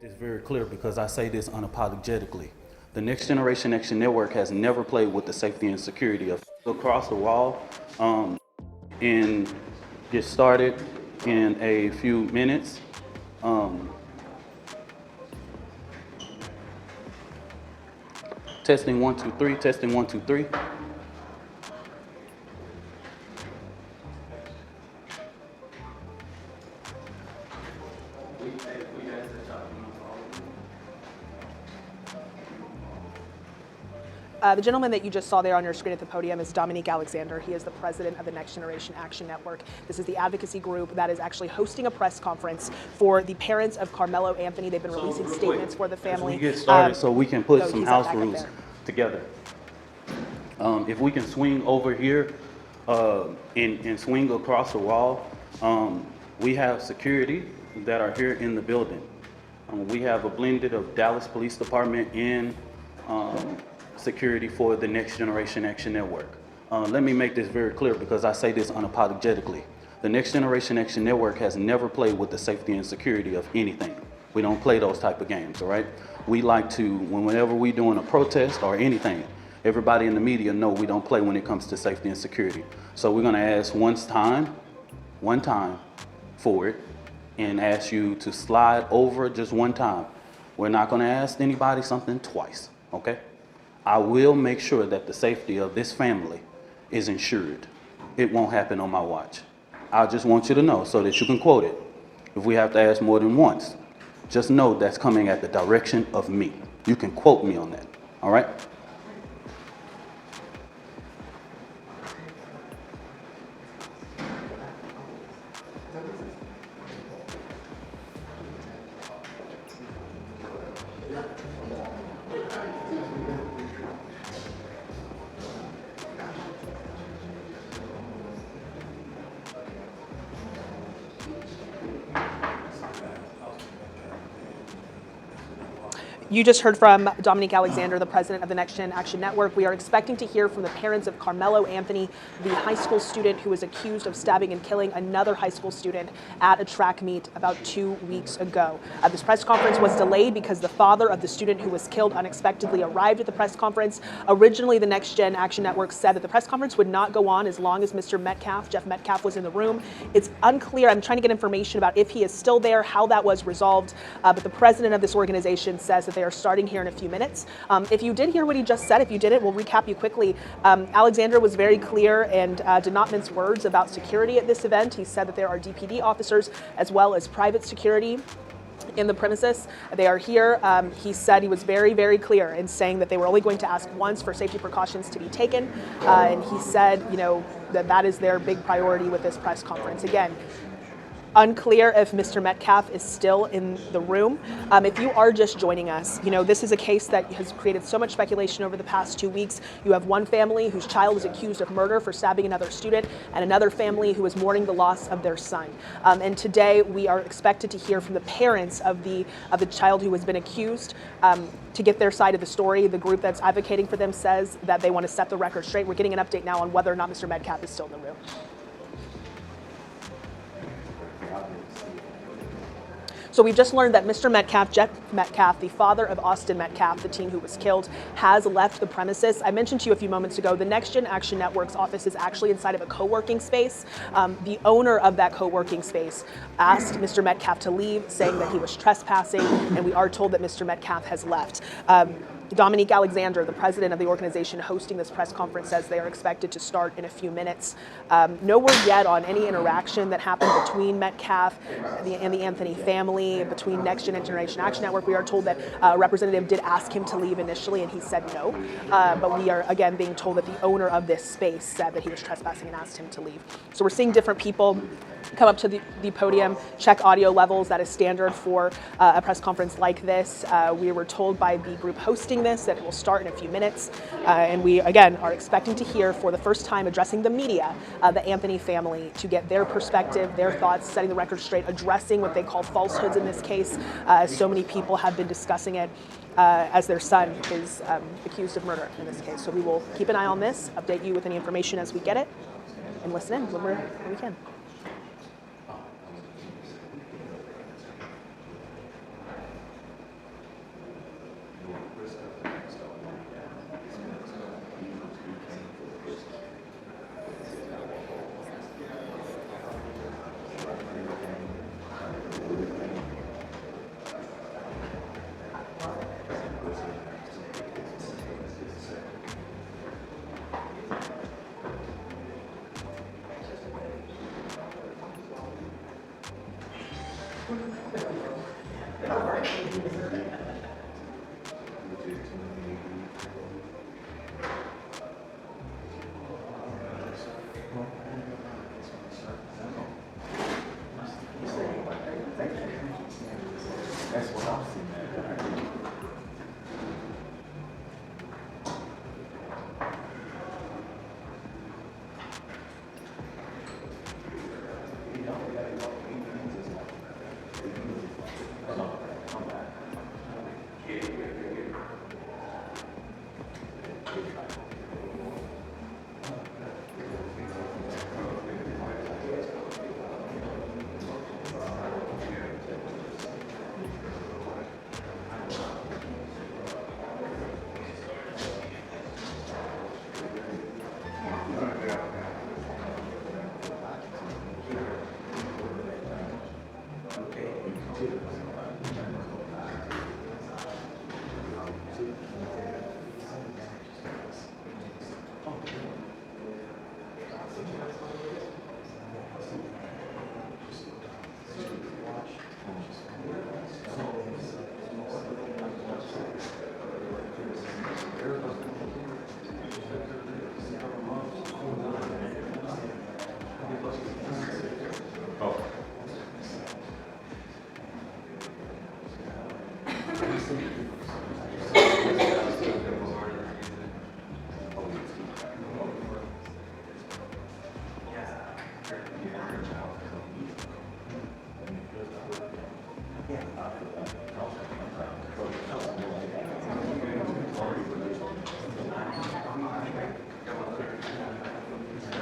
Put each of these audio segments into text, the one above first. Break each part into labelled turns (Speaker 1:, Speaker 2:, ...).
Speaker 1: It's very clear because I say this unapologetically. The Next Generation Action Network has never played with the safety and security of across the wall and get started in a few minutes. Testing 1, 2, 3, testing 1, 2, 3.
Speaker 2: The gentleman that you just saw there on your screen at the podium is Dominique Alexander. He is the president of the Next Generation Action Network. This is the advocacy group that is actually hosting a press conference for the parents of Karmelo Anthony. They've been releasing statements for the family.
Speaker 1: We get started so we can put some house rules together. If we can swing over here and swing across the wall, we have security that are here in the building. We have a blended of Dallas Police Department and security for the Next Generation Action Network. Let me make this very clear because I say this unapologetically. The Next Generation Action Network has never played with the safety and security of anything. We don't play those type of games, all right? We like to, whenever we're doing a protest or anything, everybody in the media know we don't play when it comes to safety and security. So we're gonna ask one time for it, and ask you to slide over just one time. We're not gonna ask anybody something twice, okay? I will make sure that the safety of this family is ensured. It won't happen on my watch. I just want you to know so that you can quote it. If we have to ask more than once, just know that's coming at the direction of me. You can quote me on that, all right?
Speaker 2: You just heard from Dominique Alexander, the president of the Next Gen Action Network. We are expecting to hear from the parents of Karmelo Anthony, the high school student who was accused of stabbing and killing another high school student at a track meet about 2 weeks ago. This press conference was delayed because the father of the student who was killed unexpectedly arrived at the press conference. Originally, the Next Gen Action Network said that the press conference would not go on as long as Mr. Metcalf, Jeff Metcalf, was in the room. It's unclear. I'm trying to get information about if he is still there, how that was resolved. But the president of this organization says that they are starting here in a few minutes. If you did hear what he just said, if you didn't, we'll recap you quickly. Alexander was very clear and did not mince words about security at this event. He said that there are DPD officers as well as private security in the premises. They are here. He said he was very, very clear in saying that they were only going to ask once for safety precautions to be taken. And he said, that is their big priority with this press conference. Again, unclear if Mr. Metcalf is still in the room. If you are just joining us, this is a case that has created so much speculation over the past 2 weeks. You have one family whose child is accused of murder for stabbing another student, and another family who is mourning the loss of their son. And today we are expected to hear from the parents of the child who has been accused to get their side of the story. The group that's advocating for them says that they want to set the record straight. We're getting an update now on whether or not Mr. Metcalf is still in the room. So we've just learned that Mr. Metcalf, Jeff Metcalf, the father of Austin Metcalf, the teen who was killed, has left the premises. I mentioned to you a few moments ago, the Next Gen Action Network's office is actually inside of a co-working space. The owner of that co-working space asked Mr. Metcalf to leave, saying that he was trespassing, and we are told that Mr. Metcalf has left. Dominique Alexander, the president of the organization hosting this press conference, says they are expected to start in a few minutes. No word yet on any interaction that happened between Metcalf and the Anthony family, between Next Generation Action Network. We are told that a representative did ask him to leave initially, and he said no. But we are, again, being told that the owner of this space said that he was trespassing and asked him to leave. So we're seeing different people come up to the podium, check audio levels. That is standard for a press conference like this. We were told by the group hosting this that it will start in a few minutes. And we, again, are expecting to hear for the first time addressing the media, the Anthony family, to get their perspective, their thoughts, setting the record straight, addressing what they call falsehoods in this case, as so many people have been discussing it as their son is accused of murder in this case. So we will keep an eye on this, update you with any information as we get it, and listen in when we can.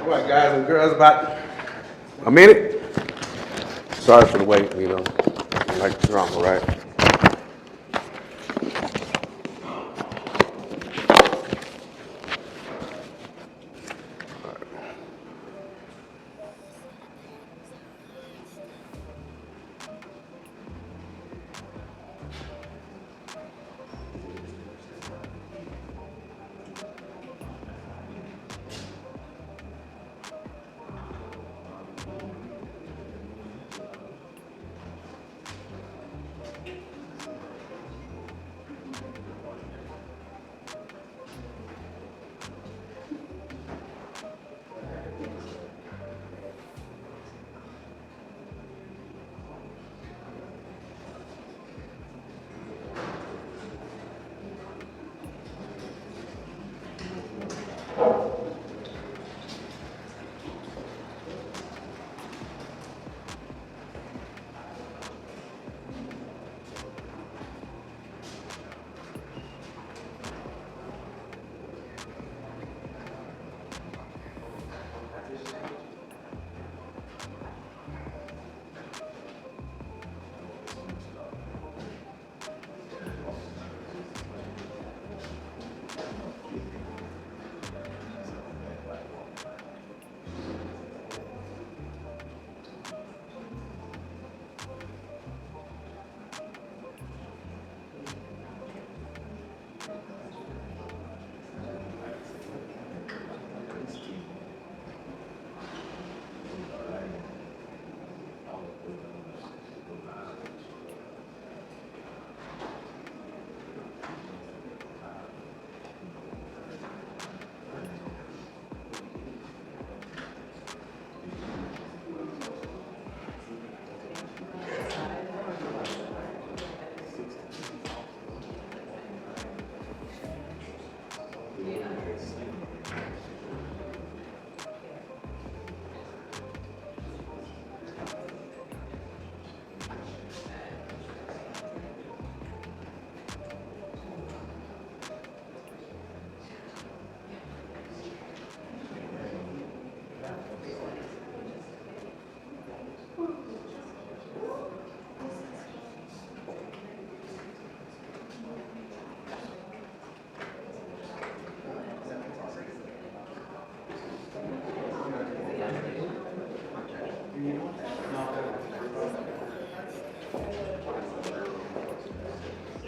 Speaker 3: All right, guys and girls, about a minute. Sorry for the wait, you know, like drama, right?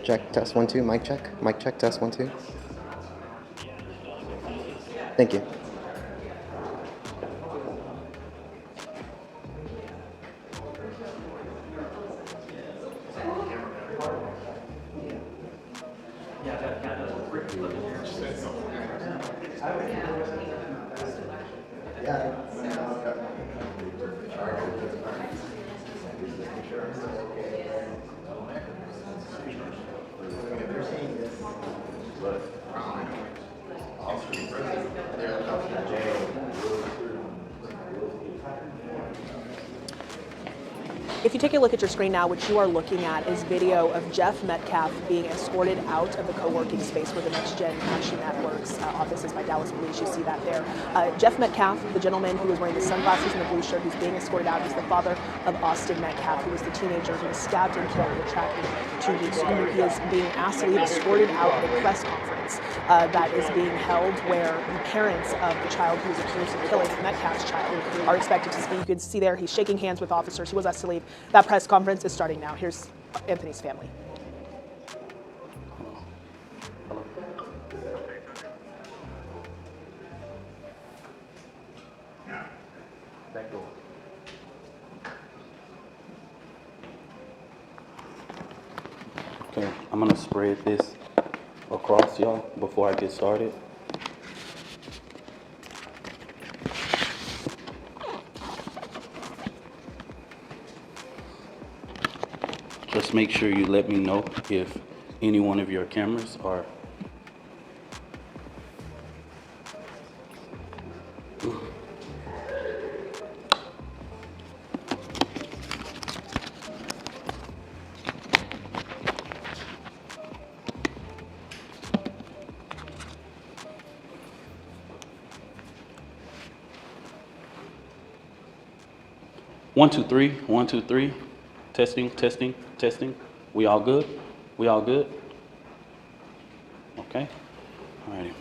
Speaker 4: Check, test 1 2, mic check. Mic check, test 1 2. Thank you.
Speaker 2: If you take a look at your screen now, what you are looking at is video of Jeff Metcalf being escorted out of the co-working space where the Next Gen Action Network's office is by Dallas Police. You see that there. Jeff Metcalf, the gentleman who was wearing the sunglasses and the blue shirt, who's being escorted out, is the father of Austin Metcalf, who was the teenager who was stabbed and killed in a tracking 2 weeks. He is being asked to be escorted out of a press conference that is being held where the parents of the child who was accused of killing Metcalf's child are expected to speak. You can see there he's shaking hands with officers. He was asked to leave. That press conference is starting now. Here's Anthony's family.
Speaker 1: Okay, I'm gonna spread this across y'all before I get started. Just make sure you let me know if any one of your cameras are. One, two, three. 1, 2, 3. Testing, testing, testing. We all good? We all good? Okay. All righty.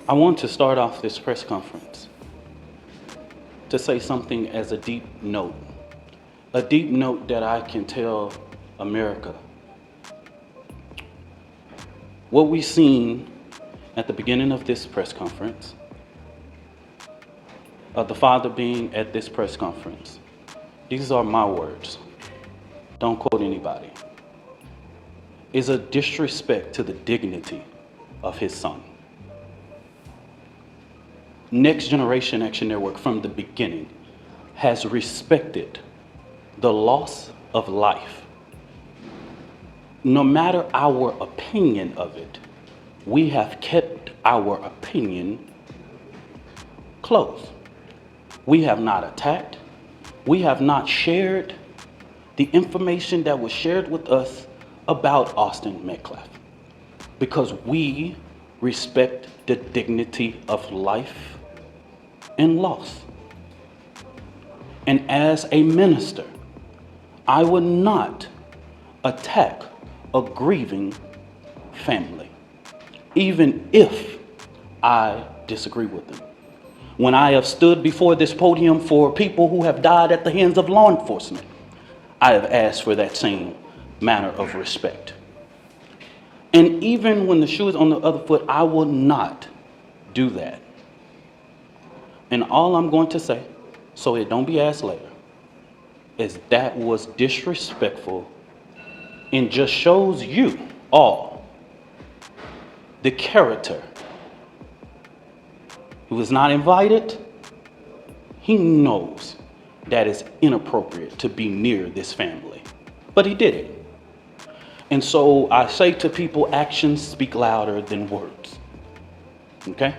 Speaker 1: I want to start off this press conference to say something as a deep note that I can tell America. What we've seen at the beginning of this press conference, the father being at this press conference, these are my words, don't quote anybody, is a disrespect to the dignity of his son. Next Generation Action Network from the beginning has respected the loss of life. No matter our opinion of it, we have kept our opinion closed. We have not attacked. We have not shared the information that was shared with us about Austin Metcalf because we respect the dignity of life and loss. And as a minister, I would not attack a grieving family, even if I disagree with them. When I have stood before this podium for people who have died at the hands of law enforcement, I have asked for that same manner of respect. And even when the shoe is on the other foot, I will not do that. And all I'm going to say, so it don't be asked later, is that was disrespectful and just shows you all the character. He was not invited. He knows that it's inappropriate to be near this family, but he did it. And so I say to people, actions speak louder than words, okay?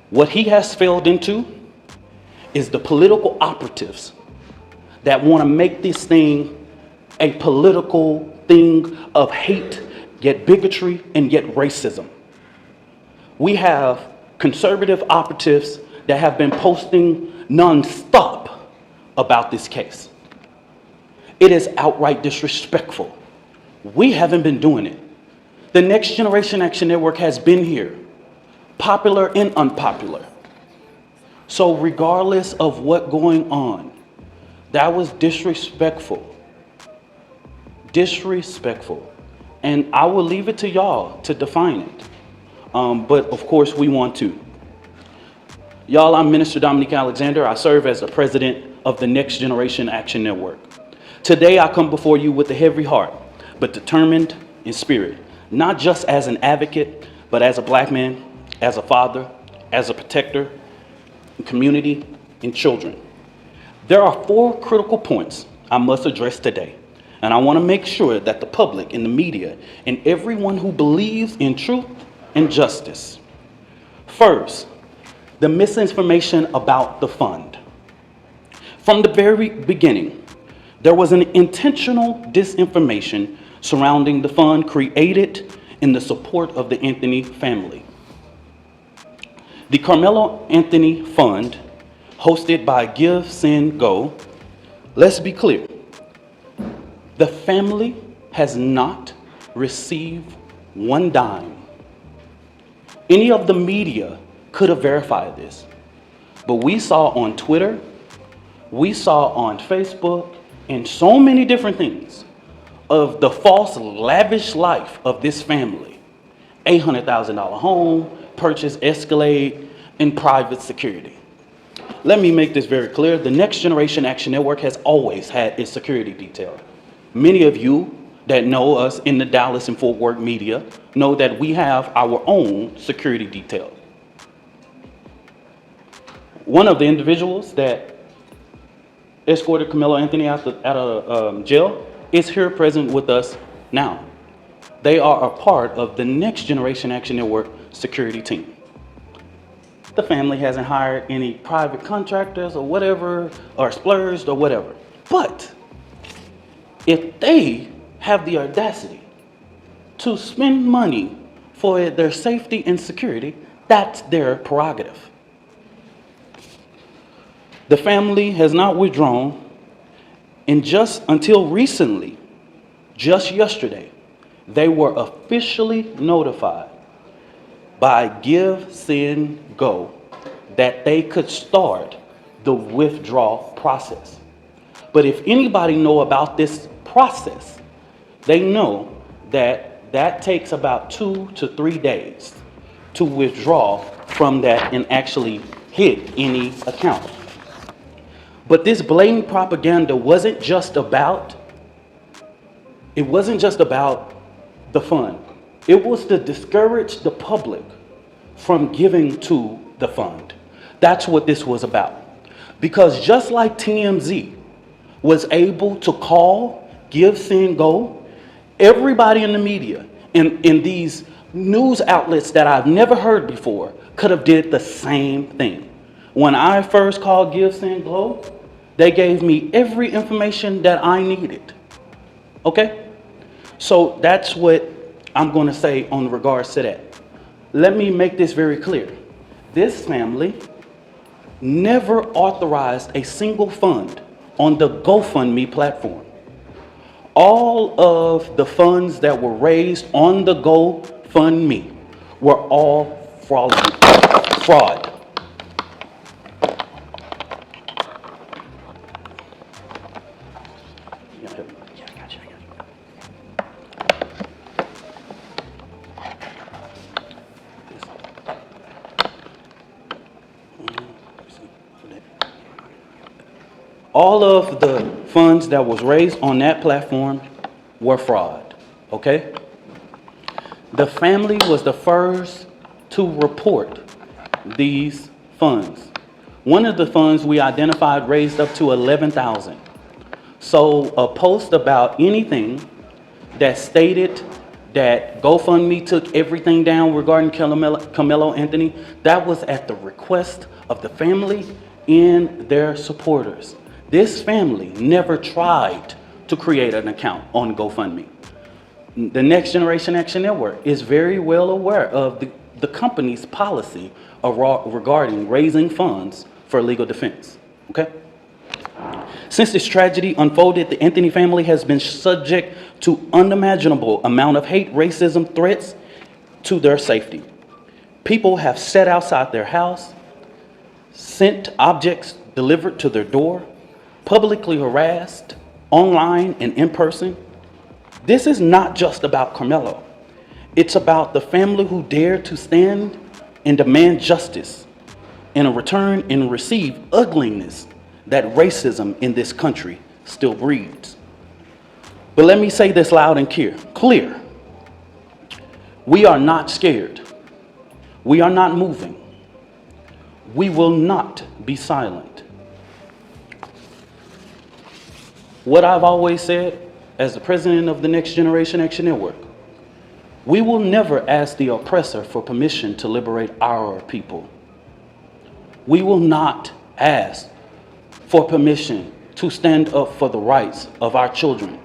Speaker 1: What he has failed into is the political operatives that want to make this thing a political thing of hate, yet bigotry, and yet racism. We have conservative operatives that have been posting nonstop about this case. It is outright disrespectful. We haven't been doing it. The Next Generation Action Network has been here, popular and unpopular. So regardless of what's going on, that was disrespectful. Disrespectful. And I will leave it to y'all to define it. But of course we want to. Y'all, I'm Minister Dominique Alexander. I serve as the president of the Next Generation Action Network. Today I come before you with a heavy heart, but determined in spirit, not just as an advocate, but as a black man, as a father, as a protector, in community, and children. There are 4 critical points I must address today, and I want to make sure that the public and the media and everyone who believes in truth and justice. First, the misinformation about the fund. From the very beginning, there was an intentional disinformation surrounding the fund created in the support of the Anthony family. The Karmelo Anthony Fund, hosted by Give, Send, Go, let's be clear, the family has not received one dime. Any of the media could have verified this, but we saw on Twitter, we saw on Facebook, and so many different things of the false, lavish life of this family. $800,000 home, purchase Escalade, and private security. Let me make this very clear. The Next Generation Action Network has always had its security detail. Many of you that know us in the Dallas and Fort Worth media know that we have our own security detail. One of the individuals that escorted Karmelo Anthony out of jail is here present with us now. They are a part of the Next Generation Action Network security team. The family hasn't hired any private contractors or whatever, or splurged or whatever. But if they have the audacity to spend money for their safety and security, that's their prerogative. The family has not withdrawn, and just until recently, just yesterday, they were officially notified by Give, Send, Go that they could start the withdrawal process. But if anybody know about this process, they know that that takes about 2 to 3 days to withdraw from that and actually hit any account. But this blatant propaganda wasn't just about the fund. It was to discourage the public from giving to the fund. That's what this was about. Because just like TMZ was able to call, Give, Send, Go, everybody in the media, in these news outlets that I've never heard before, could have did the same thing. When I first called Give, Send, Go, they gave me every information that I needed. Okay? So that's what I'm going to say on regards to that. Let me make this very clear. This family never authorized a single fund on the GoFundMe platform. All of the funds that were raised on the GoFundMe were all fraud. All of the funds that was raised on that platform were fraud, okay? The family was the first to report these funds. One of the funds we identified raised up to $11,000. So a post about anything that stated that GoFundMe took everything down regarding Karmelo Anthony, that was at the request of the family and their supporters. This family never tried to create an account on GoFundMe. The Next Generation Action Network is very well aware of the company's policy regarding raising funds for legal defense, okay? Since this tragedy unfolded, the Anthony family has been subject to unimaginable amount of hate, racism, threats to their safety. People have sat outside their house, sent objects delivered to their door, publicly harassed, online and in person. This is not just about Karmelo. It's about the family who dared to stand and demand justice in a return and receive ugliness that racism in this country still breeds. But let me say this loud and clear. We are not scared. We are not moving. We will not be silent. what I've always said as the president of the Next Generation Action Network. We will never ask the oppressor for permission to liberate our people. We will not ask for permission to stand up for the rights of our children.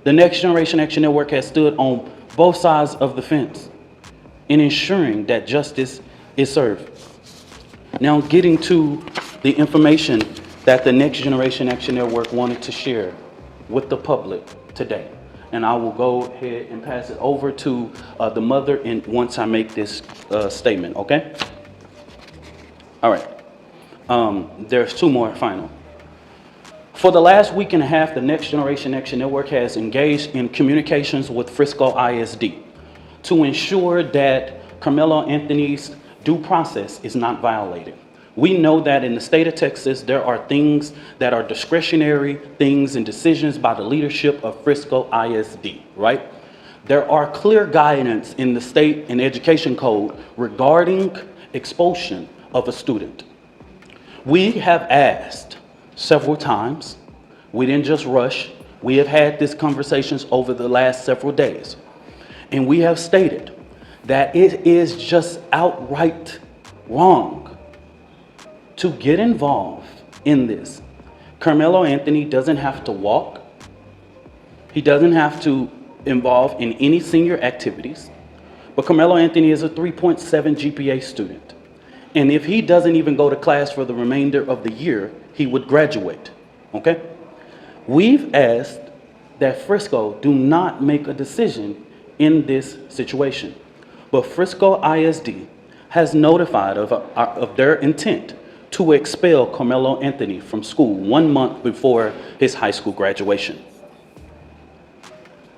Speaker 1: The Next Generation Action Network has stood on both sides of the fence in ensuring that justice is served. Now, getting to the information that the Next Generation Action Network wanted to share with the public today. And I will go ahead and pass it over to the mother and once I make this statement, okay? All right, there's two more final. For the last week and a half, the Next Generation Action Network has engaged in communications with Frisco ISD to ensure that Karmelo Anthony's due process is not violated. We know that in the state of Texas, there are things that are discretionary things and decisions by the leadership of Frisco ISD, right? There are clear guidance in the state and education code regarding expulsion of a student. We have asked several times, we didn't just rush, we have had these conversations over the last several days, and we have stated that it is just outright wrong to get involved in this. Karmelo Anthony doesn't have to walk. He doesn't have to involve in any senior activities. But Karmelo Anthony is a 3.7 GPA student. And if he doesn't even go to class for the remainder of the year, he would graduate, okay? We've asked that Frisco do not make a decision in this situation. But Frisco ISD has notified of their intent to expel Karmelo Anthony from school 1 month before his high school graduation.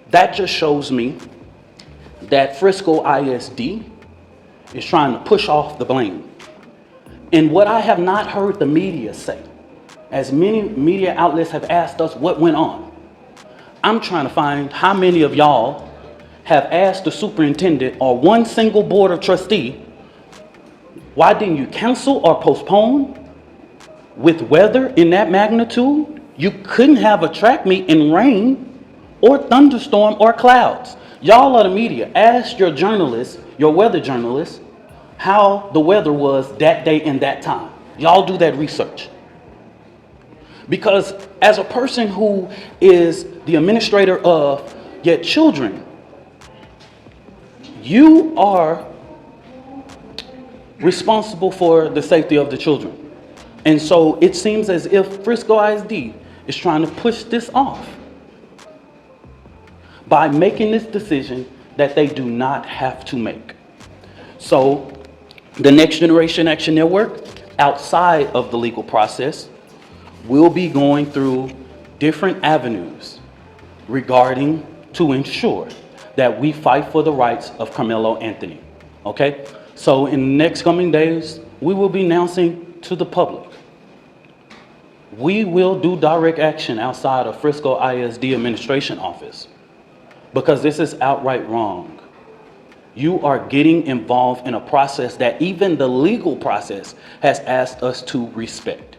Speaker 1: That just shows me that Frisco ISD is trying to push off the blame. And what I have not heard the media say, as many media outlets have asked us what went on, I'm trying to find how many of y'all have asked the superintendent or one single board of trustee, why didn't you cancel or postpone? With weather in that magnitude, you couldn't have a track meet in rain or thunderstorm or clouds. Y'all are the media. Ask your journalists, your weather journalists, how the weather was that day and that time. Y'all do that research. Because as a person who is the administrator of your children, you are responsible for the safety of the children. And so it seems as if Frisco ISD is trying to push this off by making this decision that they do not have to make. So the Next Generation Action Network, outside of the legal process, will be going through different avenues regarding to ensure that we fight for the rights of Karmelo Anthony, okay? So in the next coming days, we will be announcing to the public. We will do direct action outside of Frisco ISD administration office because this is outright wrong. You are getting involved in a process that even the legal process has asked us to respect.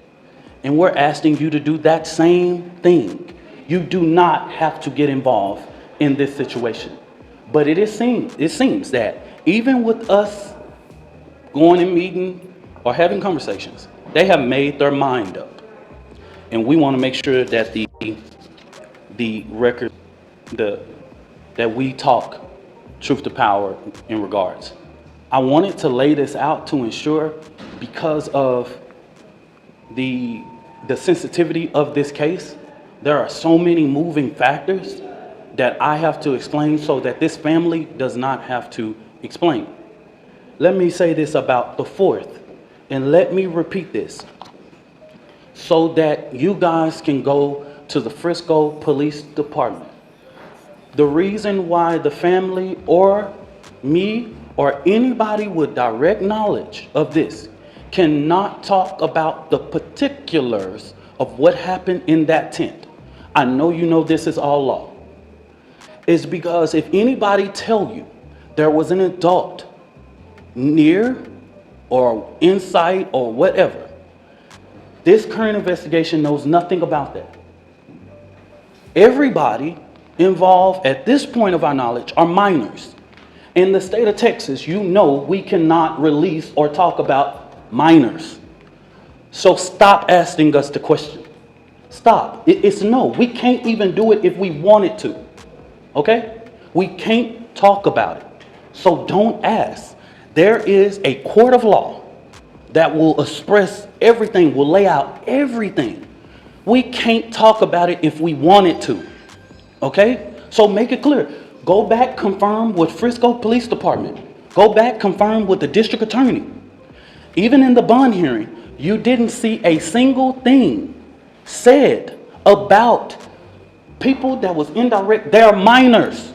Speaker 1: And we're asking you to do that same thing. You do not have to get involved in this situation. But it seems that even with us going and meeting or having conversations, they have made their mind up. And we want to make sure that the record, that we talk truth to power in regards. I wanted to lay this out to ensure, because of the sensitivity of this case, there are so many moving factors that I have to explain so that this family does not have to explain. Let me say this about the 4th, and let me repeat this so that you guys can go to the Frisco Police Department. The reason why the family or me or anybody with direct knowledge of this cannot talk about the particulars of what happened in that tent, I know you know this is all law, is because if anybody tell you there was an adult near or inside or whatever, this current investigation knows nothing about that. Everybody involved at this point of our knowledge are minors. In the state of Texas, you know we cannot release or talk about minors. So stop asking us the question. Stop. It's no. We can't even do it if we wanted to. Okay? We can't talk about it. So don't ask. There is a court of law that will express everything, will lay out everything. We can't talk about it if we wanted to. Okay? So make it clear. Go back, confirm with Frisco Police Department. Go back, confirm with the district attorney. Even in the bond hearing, you didn't see a single thing said about people that was indirect. They're minors.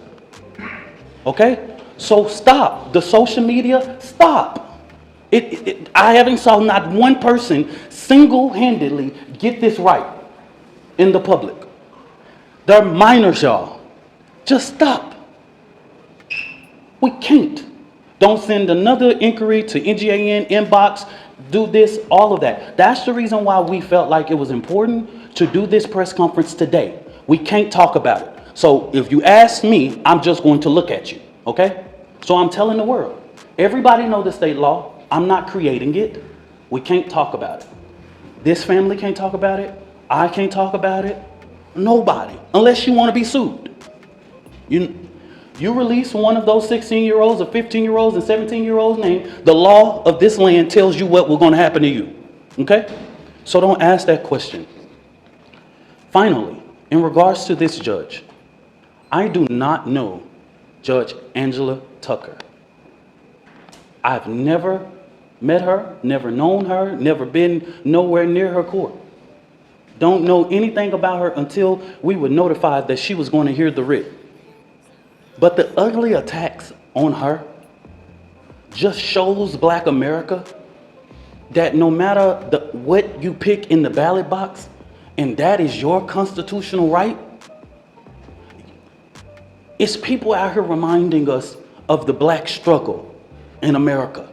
Speaker 1: Okay? So stop. The social media, stop. I haven't saw not one person single-handedly get this right in the public. They're minors, y'all. Just stop. We can't. Don't send another inquiry to NGAN inbox, do this, all of that. That's the reason why we felt like it was important to do this press conference today. We can't talk about it. So if you ask me, I'm just going to look at you, okay? So I'm telling the world, everybody know the state law. I'm not creating it. We can't talk about it. This family can't talk about it. I can't talk about it. Nobody, unless you want to be sued. You release one of those 16-year-olds or 15-year-olds and 17-year-olds' name, the law of this land tells you what will going to happen to you. Okay? So don't ask that question. Finally, in regards to this judge, I do not know Judge Angela Tucker. I've never met her, never known her, never been nowhere near her court. Don't know anything about her until we were notified that she was going to hear the writ. But the ugly attacks on her just shows Black America that no matter what you pick in the ballot box, and that is your constitutional right, it's people out here reminding us of the Black struggle in America.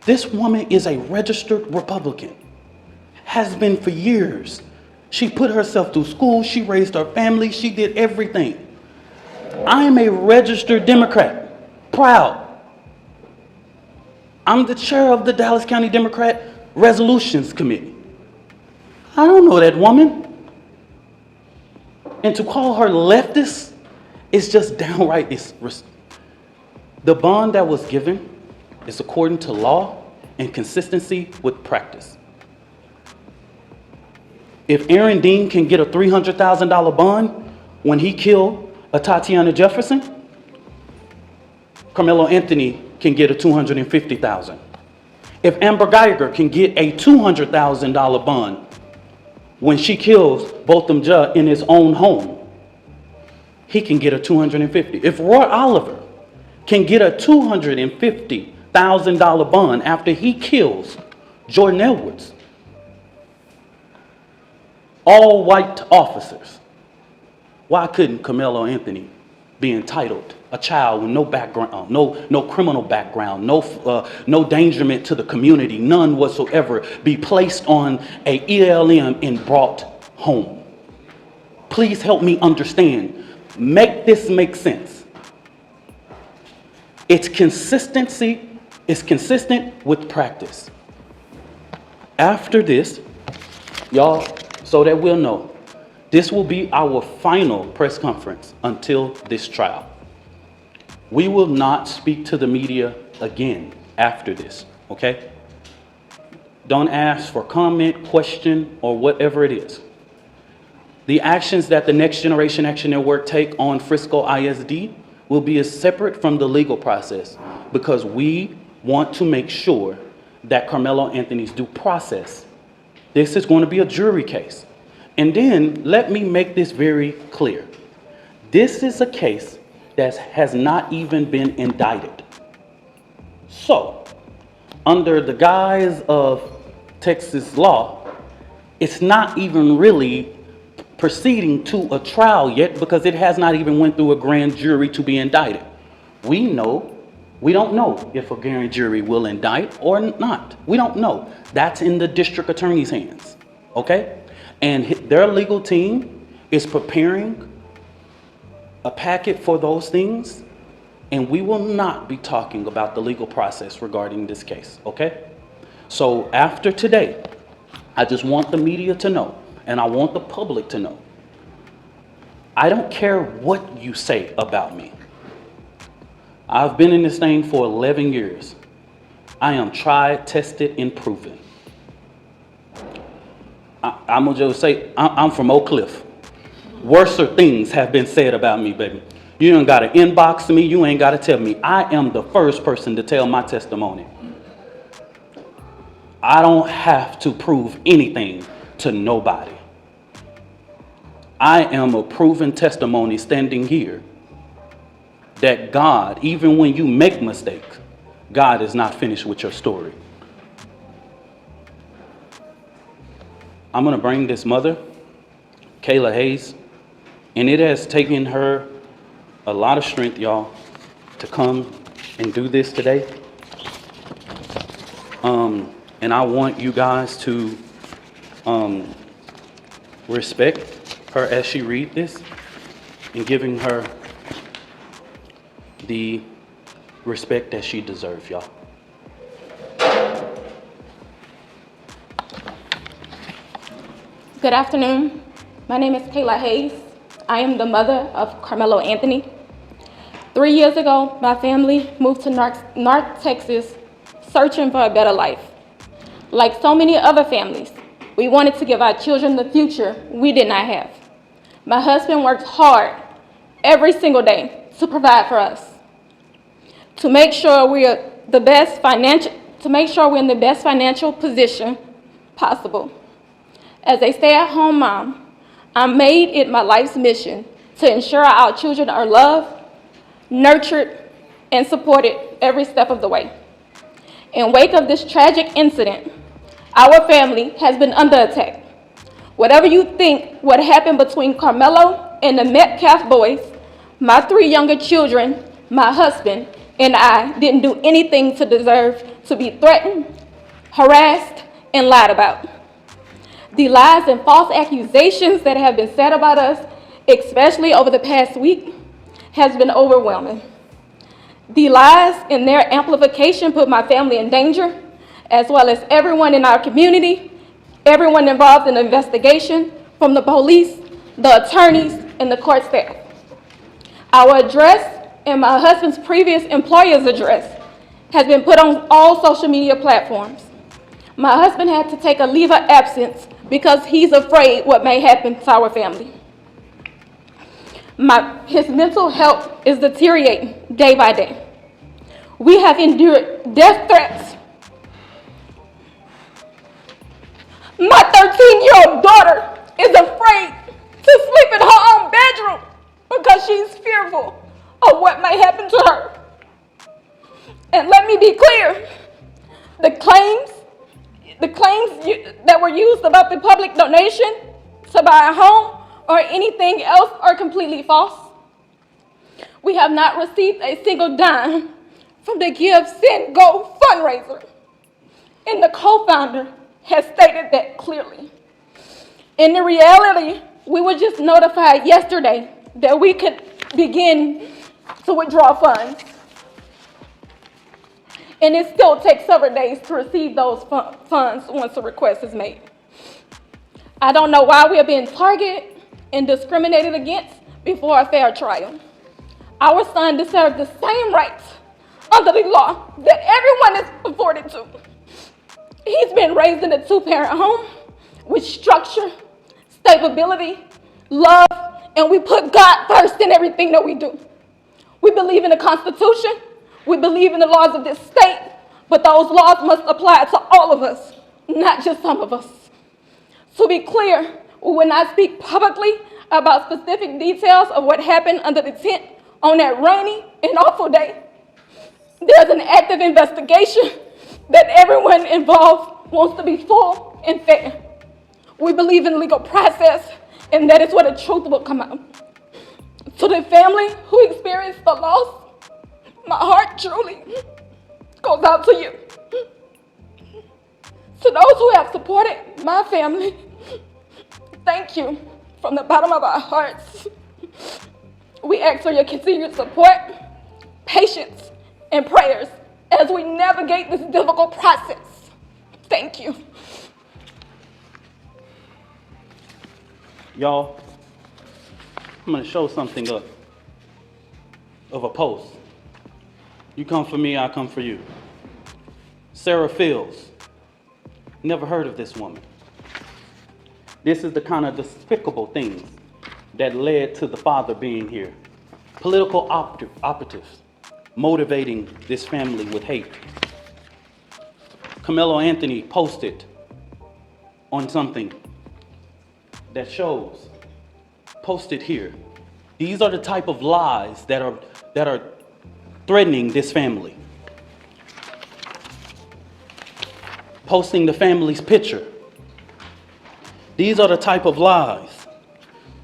Speaker 1: This woman is a registered Republican, has been for years. She put herself through school, she raised her family, she did everything. I am a registered Democrat, proud. I'm the chair of the Dallas County Democrat Resolutions Committee. I don't know that woman. And to call her leftist is just downright. The bond that was given is according to law and consistency with practice. If Aaron Dean can get a $300,000 bond when he killed a Tatiana Jefferson, Karmelo Anthony can get a $250,000. If Amber Geiger can get a $200,000 bond when she kills Botham Judge in his own home, he can get a $250,000. If Roy Oliver can get a $250,000 bond after he kills Jordan Edwards, all white officers, why couldn't Karmelo Anthony be entitled, a child with no background, no criminal background, no endangerment to the community, none whatsoever, be placed on a ELM and brought home? Please help me understand. Make this make sense. It's consistency. It's consistent with practice. After this, y'all, so that we'll know, this will be our final press conference until this trial. We will not speak to the media again after this, okay? Don't ask for comment, question, or whatever it is. The actions that the Next Generation Action Network take on Frisco ISD will be separate from the legal process because we want to make sure that Karmelo Anthony's due process. This is going to be a jury case. And then let me make this very clear. This is a case that has not even been indicted. So, under the guise of Texas law, it's not even really proceeding to a trial yet because it has not even went through a grand jury to be indicted. We don't know if a grand jury will indict or not. We don't know. That's in the district attorney's hands, okay? And their legal team is preparing a packet for those things, and we will not be talking about the legal process regarding this case, okay? So after today, I just want the media to know, and I want the public to know, I don't care what you say about me. I've been in this thing for 11 years. I am tried, tested, and proven. I'm gonna just say, I'm from Oak Cliff. Worser things have been said about me, baby. You ain't gotta inbox me, you ain't gotta tell me. I am the first person to tell my testimony. I don't have to prove anything to nobody. I am a proven testimony standing here that God, even when you make mistakes, God is not finished with your story. I'm gonna bring this mother, Kayla Hayes, and it has taken her a lot of strength, y'all, to come and do this today. And I want you guys to respect her as she read this and giving her the respect that she deserves, y'all.
Speaker 5: Good afternoon. My name is Kayla Hayes. I am the mother of Karmelo Anthony. 3 years ago, my family moved to North Texas searching for a better life. Like so many other families, we wanted to give our children the future we did not have. My husband worked hard every single day to provide for us, to make sure we're in the best financial position possible. As a stay-at-home mom, I made it my life's mission to ensure our children are loved, nurtured, and supported every step of the way. In wake of this tragic incident, our family has been under attack. Whatever you think what happened between Karmelo and the Metcalf boys, my 3 younger children, my husband, and I didn't do anything to deserve to be threatened, harassed, and lied about. The lies and false accusations that have been said about us, especially over the past week, has been overwhelming. The lies and their amplification put my family in danger, as well as everyone in our community, everyone involved in the investigation, from the police, the attorneys, and the court staff. Our address and my husband's previous employer's address has been put on all social media platforms. My husband had to take a leave of absence because he's afraid what may happen to our family. His mental health is deteriorating day by day. We have endured death threats. My 13-year-old daughter is afraid to sleep in her own bedroom because she's fearful of what may happen to her. And let me be clear, the claims that were used about the public donation to buy a home or anything else are completely false. We have not received a single dime from the Give, Send, Go fundraiser, and the co-founder has stated that clearly. In the reality, we were just notified yesterday that we could begin to withdraw funds. And it still takes several days to receive those funds once a request is made. I don't know why we are being targeted and discriminated against before a fair trial. Our son deserves the same rights under the law that everyone is afforded to. He's been raised in a 2-parent home with structure, stability, love, and we put God first in everything that we do. We believe in the Constitution. We believe in the laws of this state, but those laws must apply to all of us, not just some of us. To be clear, we will not speak publicly about specific details of what happened under the tent on that rainy and awful day. There's an active investigation that everyone involved wants to be full and fair. We believe in legal process, and that is where the truth will come out. To the family who experienced the loss, my heart truly goes out to you. To those who have supported my family, thank you from the bottom of our hearts, we ask for your continued support, patience, and prayers as we navigate this difficult process. Thank you.
Speaker 1: Y'all, I'm gonna show something up of a post. You come for me, I come for you. Sarah Fields. Never heard of this woman. This is the kind of despicable things that led to the father being here. Political operatives motivating this family with hate. Karmelo Anthony posted on something that shows, posted here. These are the type of lies that are threatening this family. Posting the family's picture. These are the type of lies.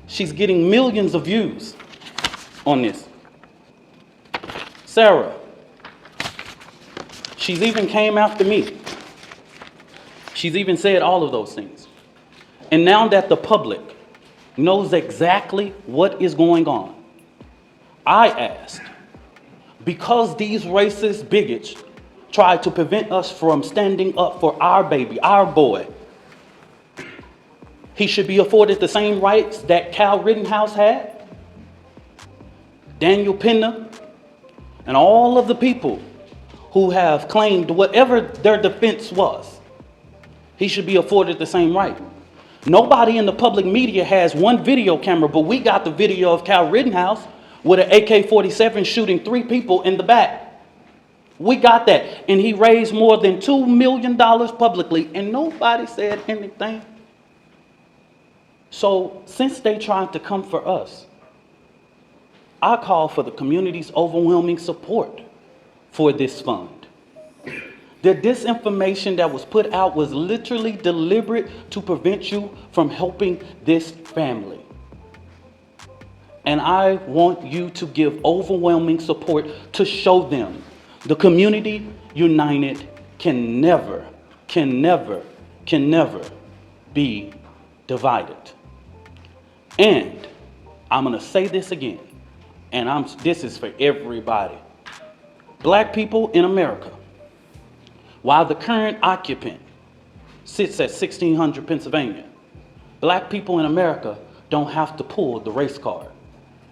Speaker 1: She's getting millions of views on this. Sarah, she's even came after me. She's even said all of those things. And now that the public knows exactly what is going on, I asked, because these racist bigots tried to prevent us from standing up for our baby, our boy, he should be afforded the same rights that Kyle Rittenhouse had, Daniel Penna, and all of the people who have claimed whatever their defense was. He should be afforded the same right. Nobody in the public media has one video camera, but we got the video of Kyle Rittenhouse with an AK-47 shooting 3 people in the back. We got that. And he raised more than $2 million publicly, and nobody said anything. So since they tried to come for us, I call for the community's overwhelming support for this fund. The disinformation that was put out was literally deliberate to prevent you from helping this family. And I want you to give overwhelming support to show them the community united can never be divided. And I'm gonna say this again, and this is for everybody. Black people in America, while the current occupant sits at 1600 Pennsylvania, black people in America don't have to pull the race card.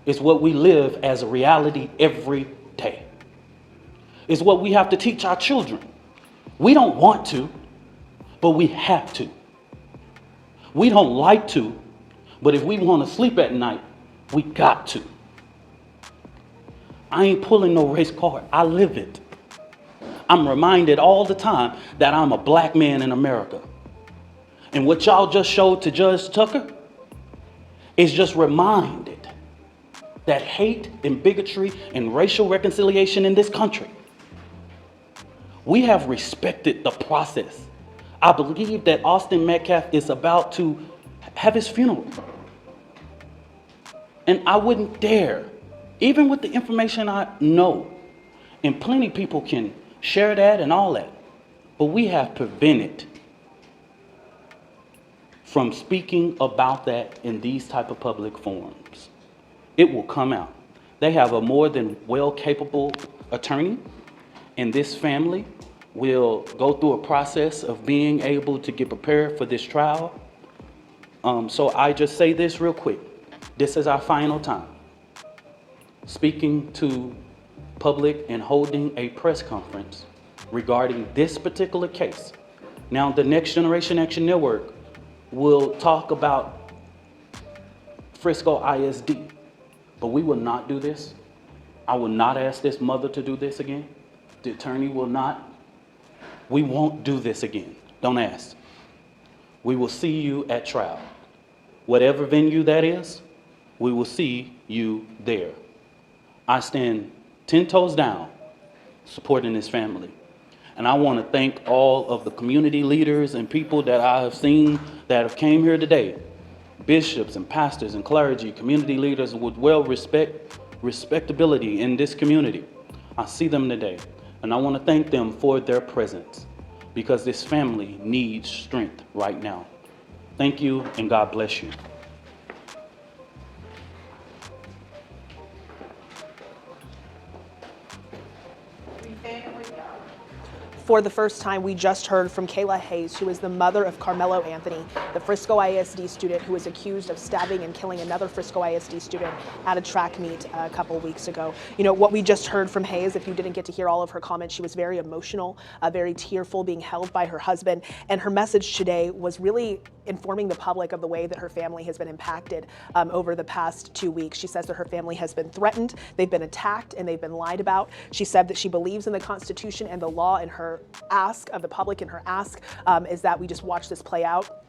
Speaker 1: It's what we live as a reality every day. It's what we have to teach our children. We don't want to, but we have to. We don't like to, but if we want to sleep at night, we got to. I ain't pulling no race card. I live it. I'm reminded all the time that I'm a black man in America. And what y'all just showed to Judge Tucker is just reminded that hate and bigotry and racial reconciliation in this country, we have respected the process. I believe that Austin Metcalf is about to have his funeral. And I wouldn't dare, even with the information I know, and plenty of people can share that and all that, but we have prevented from speaking about that in these type of public forums. It will come out. They have a more than well-capable attorney, and this family will go through a process of being able to get prepared for this trial. So I just say this real quick. This is our final time speaking to public and holding a press conference regarding this particular case. Now, the Next Generation Action Network will talk about Frisco ISD, but we will not do this. I will not ask this mother to do this again. The attorney will not. We won't do this again. Don't ask. We will see you at trial. Whatever venue that is, we will see you there. I stand 10 toes down supporting this family. And I want to thank all of the community leaders and people that I have seen that have came here today. Bishops and pastors and clergy, community leaders with respectability in this community. I see them today. And I want to thank them for their presence because this family needs strength right now. Thank you and God bless you.
Speaker 2: For the first time, we just heard from Kayla Hayes, who is the mother of Karmelo Anthony, the Frisco ISD student who was accused of stabbing and killing another Frisco ISD student at a track meet a couple weeks ago. You know, what we just heard from Hayes, if you didn't get to hear all of her comments, she was very emotional, very tearful, being held by her husband. And her message today was really informing the public of the way that her family has been impacted over the past 2 weeks. She says that her family has been threatened, they've been attacked, and they've been lied about. She said that she believes in the Constitution and the law, and her ask of the public and her ask is that we just watch this play out.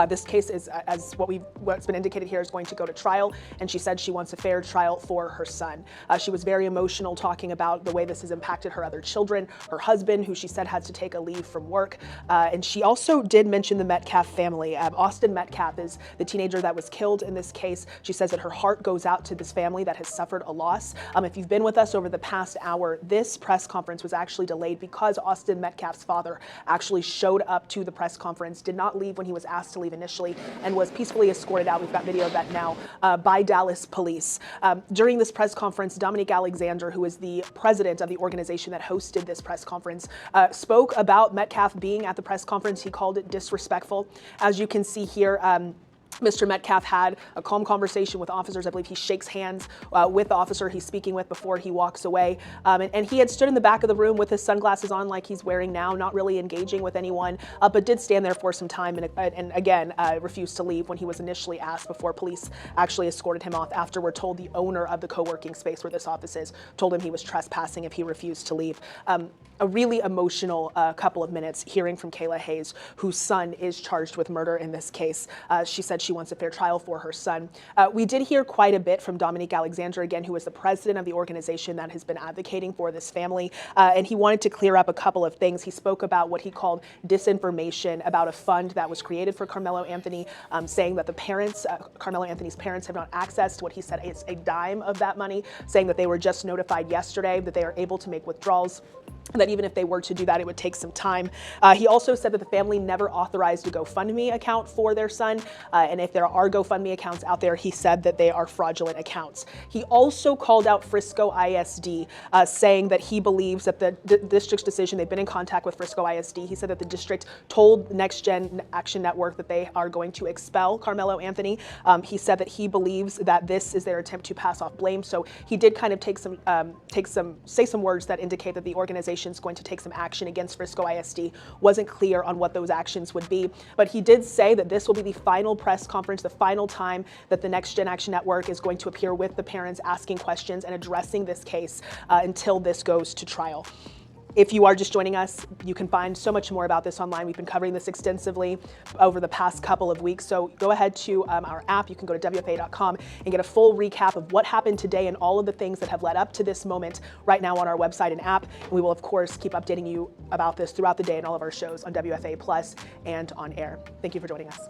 Speaker 2: This case is, as what's been indicated here, is going to go to trial, and she said she wants a fair trial for her son. She was very emotional, talking about the way this has impacted her other children, her husband, who she said has to take a leave from work, and she also did mention the Metcalf family. Austin Metcalf is the teenager that was killed in this case. She says that her heart goes out to this family that has suffered a loss. If you've been with us over the past hour, this press conference was actually delayed because Austin Metcalf's father actually showed up to the press conference, did not leave when he was asked to leave initially, and was peacefully escorted out. We've got video of that now by Dallas police. During this press conference, Dominic Alexander, who is the president of the organization that hosted this press conference, spoke about Metcalf being at the press conference. He called it disrespectful. As you can see here, Mr. Metcalf had a calm conversation with officers. I believe he shakes hands with the officer he's speaking with before he walks away. And he had stood in the back of the room with his sunglasses on like he's wearing now, not really engaging with anyone, but did stand there for some time and again, refused to leave when he was initially asked before police actually escorted him off. After we're told the owner of the co-working space where this office is told him he was trespassing if he refused to leave. A really emotional couple of minutes hearing from Kayla Hayes, whose son is charged with murder in this case. She said she wants a fair trial for her son. We did hear quite a bit from Dominic Alexander, again, who is the president of the organization that has been advocating for this family, and he wanted to clear up a couple of things. He spoke about what he called disinformation about a fund that was created for Karmelo Anthony, saying that the parents, Karmelo Anthony's parents, have not access to what he said is a dime of that money, saying that they were just notified yesterday that they are able to make withdrawals, and that even if they were to do that, it would take some time. He also said that the family never authorized a GoFundMe account for their son, and if there are GoFundMe accounts out there, he said that they are fraudulent accounts. He also called out Frisco ISD, saying that he believes that the district's decision, they've been in contact with Frisco ISD, he said that the district told Next Gen Action Network that they are going to expel Karmelo Anthony. He said that he believes that this is their attempt to pass off blame, so he did kind of say some words that indicate that the organization is going to take some action against Frisco ISD. Wasn't clear on what those actions would be, but he did say that this will be the final press conference, the final time that the Next Gen Action Network is going to appear with the parents, asking questions and addressing this case until this goes to trial. If you are just joining us, you can find so much more about this online. We've been covering this extensively over the past couple of weeks. So go ahead to our app. You can go to WFA.com and get a full recap of what happened today and all of the things that have led up to this moment right now on our website and app. And we will, of course, keep updating you about this throughout the day and all of our shows on WFA Plus and on air. Thank you for joining us.